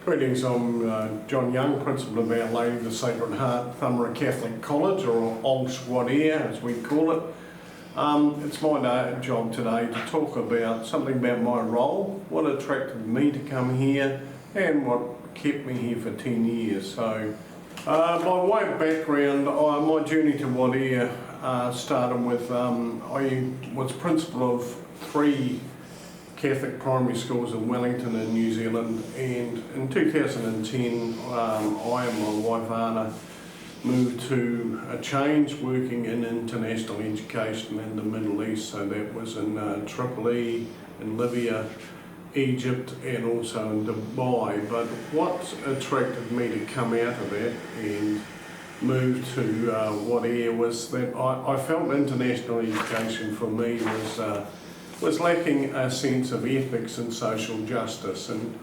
Greetings, I'm John Young, Principal of Our Lady of the Sacred Heart, Thamarrurr Catholic College, or OLSH as we call it. It's my job today to talk about something about my role, what attracted me to come here, and what kept me here for 10 years. So, by way of background, my journey to Whareer started with, I was principal of 3 Catholic primary schools in Wellington in New Zealand, and in 2010 I and my wife Anna moved to a change working in international education in the Middle East. So that was in Tripoli, in Libya, Egypt, and also in Dubai. But what attracted me to come out of that and move to Whareer was that I felt international education for me was lacking a sense of ethics and social justice, and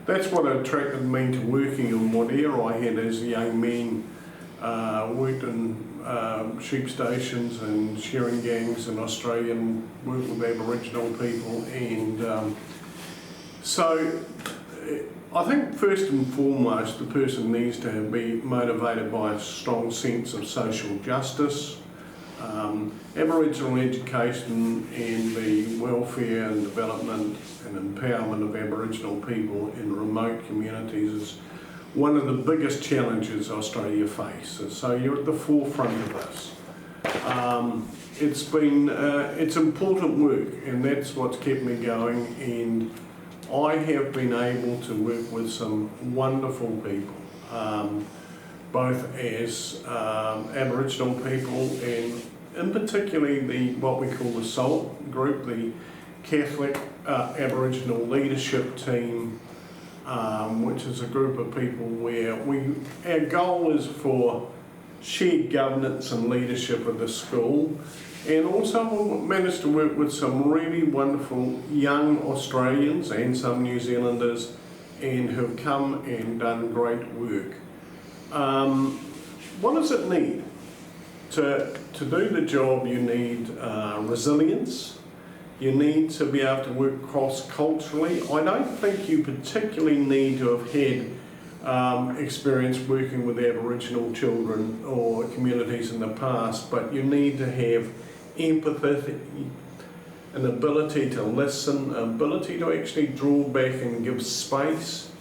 that's what attracted me to working in Whareer. I had, as a young man, worked in sheep stations and shearing gangs in Australia and worked with Aboriginal people, and so I think first and foremost the person needs to be motivated by a strong sense of social justice, Aboriginal education, and the welfare and development and empowerment of Aboriginal people in remote communities is one of the biggest challenges Australia faces. So you're at the forefront of this. It's important work, and that's what's kept me going, and I have been able to work with some wonderful people, both as Aboriginal people and in particularly what we call the SALT group, the Catholic Aboriginal Leadership Team, which is a group of people where our goal is for shared governance and leadership of the school, and also managed to work with some really wonderful young Australians and some New Zealanders, and who've come and done great work. What does it need? To do the job, you need resilience. You need to be able to work cross-culturally. I don't think you particularly need to have had experience working with Aboriginal children or communities in the past, but you need to have empathy, an ability to listen, an ability to actually draw back and give space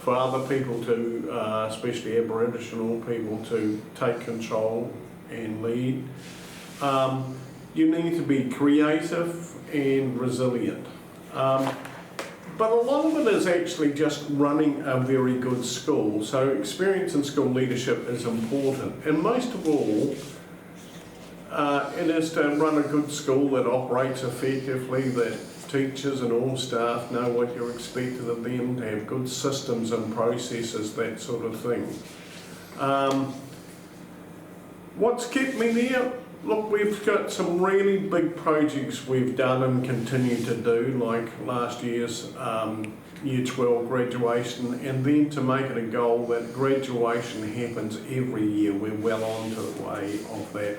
for other people to, especially Aboriginal people, to take control and lead. You need to be creative and resilient. But a lot of it is actually just running a very good school. So experience in school leadership is important. And most of all, it is to run a good school that operates effectively, that teachers and all staff know what you're expected of them, to have good systems and processes, that sort of thing. What's kept me there? Look, we've got some really big projects we've done and continue to do, like last year's Year 12 graduation, and then to make it a goal that graduation happens every year. We're well on to the way of that.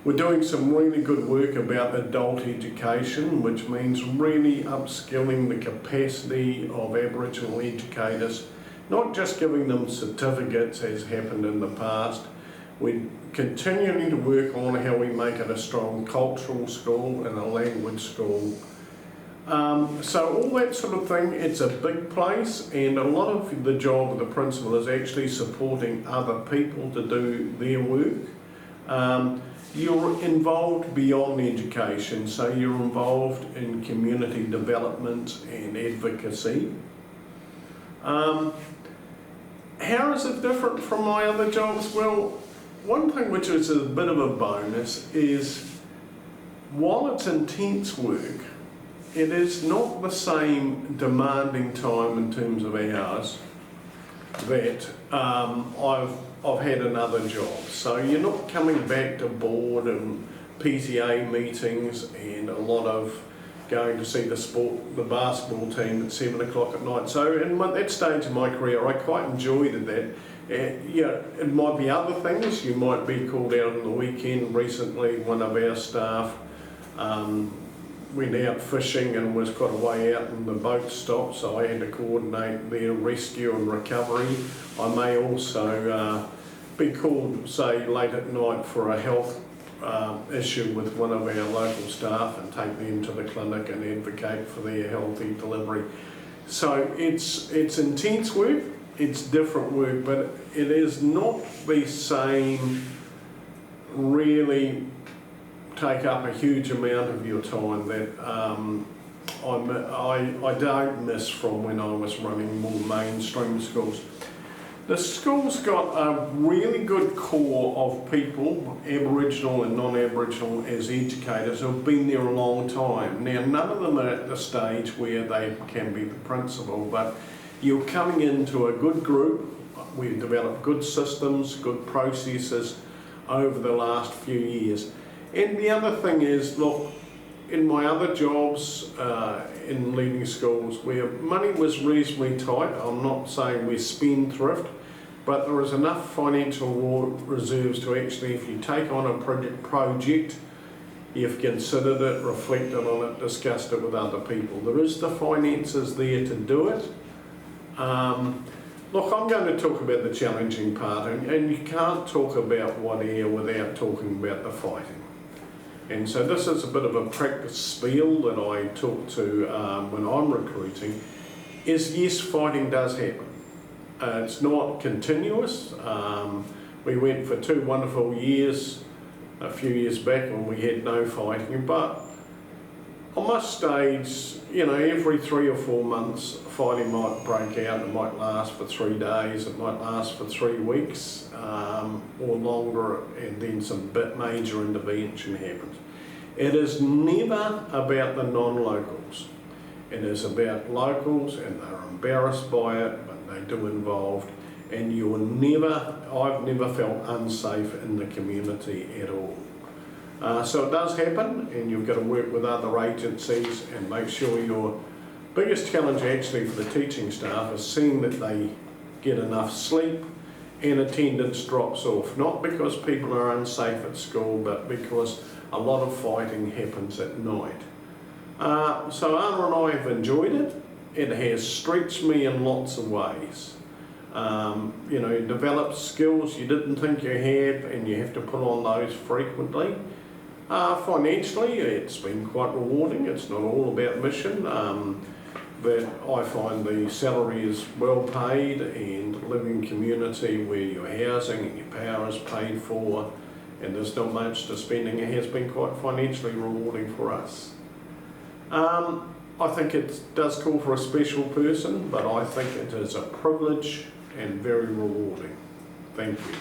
We're doing some really good work about adult education, which means really upskilling the capacity of Aboriginal educators, not just giving them certificates as happened in the past. We're continuing to work on how we make it a strong cultural school and a language school. So all that sort of thing, it's a big place, and a lot of the job of the principal is actually supporting other people to do their work. You're involved beyond education, so you're involved in community development and advocacy. How is it different from my other jobs? Well, one thing which is a bit of a bonus is, while it's intense work, it is not the same demanding time in terms of hours that I've had in other jobs. So you're not coming back to board and PTA meetings and a lot of going to see the basketball team at 7 o'clock at night. So at that stage of my career, I quite enjoyed that. It might be other things. You might be called out on the weekend. Recently, one of our staff went out fishing and was quite a way out and the boat stopped, so I had to coordinate their rescue and recovery. I may also be called, say, late at night for a health issue with one of our local staff and take them to the clinic and advocate for their healthy delivery. So it's intense work, it's different work, but it is not the same, really take up a huge amount of your time that I don't miss from when I was running more mainstream schools. The school's got a really good core of people, Aboriginal and non-Aboriginal, as educators who've been there a long time. Now, none of them are at the stage where they can be the principal, but you're coming into a good group. We've developed good systems, good processes over the last few years. And the other thing is, look, in my other jobs in leading schools where money was reasonably tight, I'm not saying we're spendthrift, but there is enough financial reserves to actually, if you take on a project, you've considered it, reflected on it, discussed it with other people. There is the finances there to do it. Look, I'm going to talk about the challenging part, and you can't talk about One Ear without talking about the fighting. And so this is a bit of a practice spiel that I talk to when I'm recruiting, is yes, fighting does happen. It's not continuous. We went for 2 wonderful years a few years back when we had no fighting, but on my stage, you know, every 3 or 4 months, fighting might break out. It might last for 3 days, it might last for 3 weeks, or longer, and then some bit major intervention happens. It is never about the non-locals. It is about locals, and they're embarrassed by it, but they do involved, and I've never felt unsafe in the community at all. So it does happen, and you've got to work with other agencies and make sure your biggest challenge actually for the teaching staff is seeing that they get enough sleep and attendance drops off, not because people are unsafe at school, but because a lot of fighting happens at night. So Anna and I have enjoyed it. It has stretched me in lots of ways. You know, developed skills you didn't think you had, and you have to put on those frequently. Financially, it's been quite rewarding. It's not all about mission, but I find the salary is well paid, and living in a community where your housing and your power is paid for, and there's not much to spending, it has been quite financially rewarding for us. I think it does call for a special person, but I think it is a privilege and very rewarding. Thank you.